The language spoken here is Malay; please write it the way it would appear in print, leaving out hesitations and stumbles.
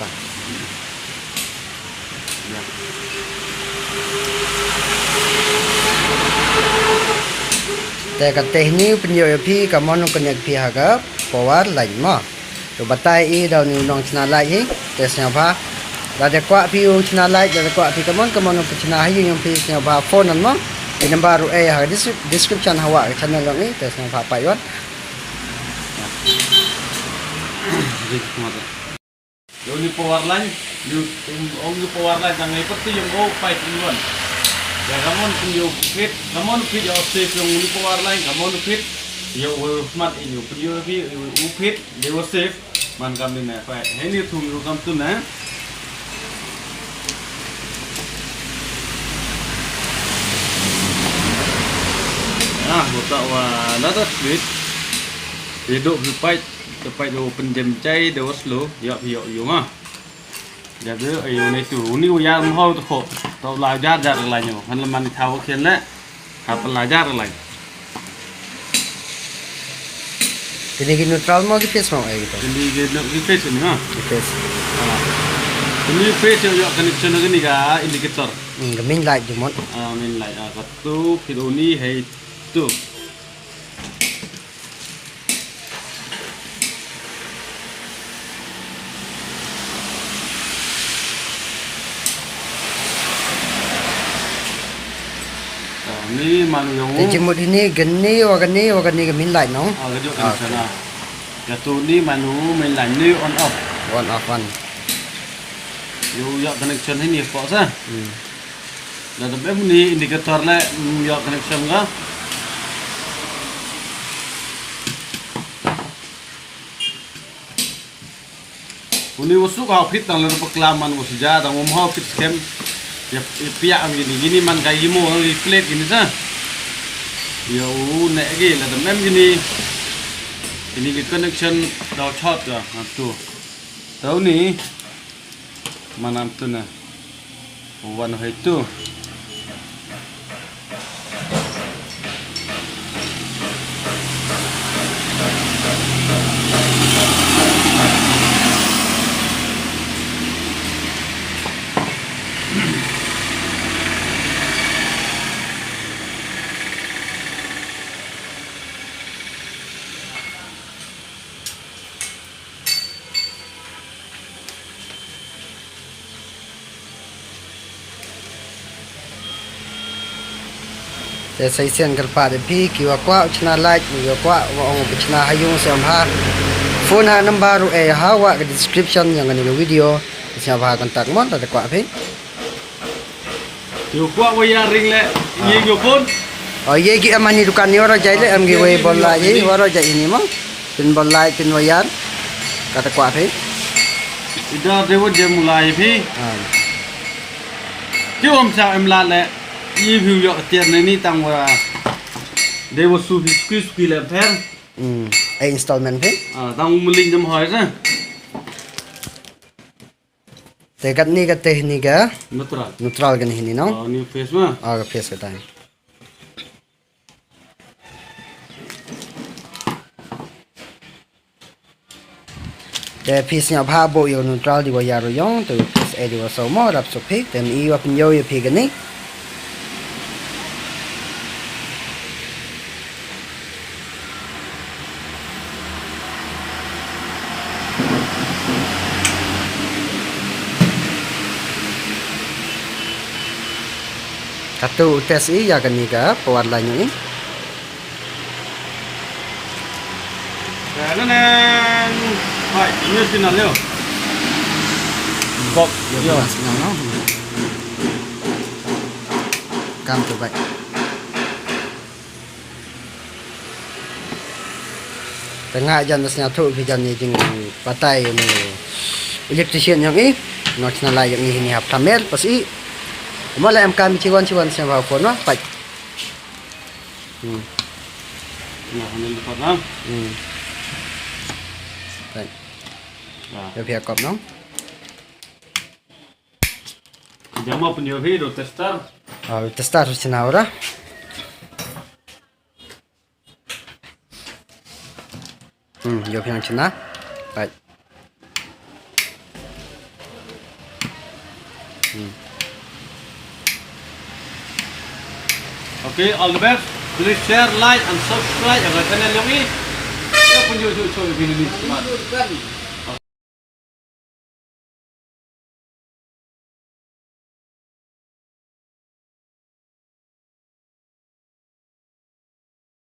Pak. Ya. Te kate ni penyo pi kamon connect pi haga power line mo. To batai I daw ni nong chna lai hi te snya ba. Da de kwa pi u chna lai da de kwa pi kamon pi chna hi yung pi snya ba phone nan mo. Di number ha description hawa channel long ni te snya ba pa yon. Yung power line, yung power line ang ipati yung pipe yun. Ya kamu punya fit, kamu fit yang safe yang ni power line, kamu fit yang smart ini, punya fit dia safe, man kami ni apa? Ini tu yang kamu tu na. Buat wah, nada fit. Hidup pipe, pipe yang penjem cai dia slow, ya mah. Jadi ayo ni tu, ni uyar mahal tu kok. Tau belajar lagi nyo, kan leman tahu kian le, hap belajar lagi. Jadi ki neutral mo ki face mo ay gitu. Jadi face ni ha. Face. Ini face yang connection ni ka indicator. Main light jumot. Main light. Satu kilo ni hai tu. Ni manu yang jemut ini geni wa geni ke main light no. Kejut kan sana. Jatuh ni manu main light ni on off. On off one. Yo connection ini apa sah? Dan tapi ni indikator le yo connection ka. Uni usuk kau fit tang lalu peklaman usja tang mau fit scam. Ya pihak gini man kayak imo plate gini sah. Ya nek lagi lah mem gini. Ini connection dah short ya, tu. Tahu ni mana tu na. Wan itu. Saya sen kerpa de pi kiwa kwa chna light kiwa kwa ong chna hayung sem ha phone ha number hawa ke description yang ni video siapa ha kontak mon ta kwa pi Yo kwa wiring le ye yo phone. Oh ye ki amani dukan ni ora jai le am gi we bola ye ora jai ini mo pin bola pin wayar kata kwa pi Ida dewa je mulai pi. Chứ hôm sau em la le review yo tiền này ni tang wa they was su squeeze le pen installment pi tang link jam hỏi ra tekat ni ka teknika neutral neutral kan ini no new face ma aga face ka tan te piece nya bha bo yo neutral di wa yaro yong tu piece e di wa so mo rap so pi tem I wa pin yo ye pi kan ni Satu tes I ya kan ni ka power line ni. Cái này phải như thế nào liệu bọc Yo sinyal no. Kam tu baik. Tengah jan sinyal tu pi jan ni jing patai ni electrician yang I nak sinyal yang ni hap kamel pas I Mala em kami ciwan siya ba phone no pai. nah ini lepas lah Pai. nah Yo pihak kop no. jam apa punya video tester Testar siya ora. Yo pihak cina. Pai. Okay, all the best. Please share, like, and subscribe agar channel yang ini. Ya pun YouTube ini.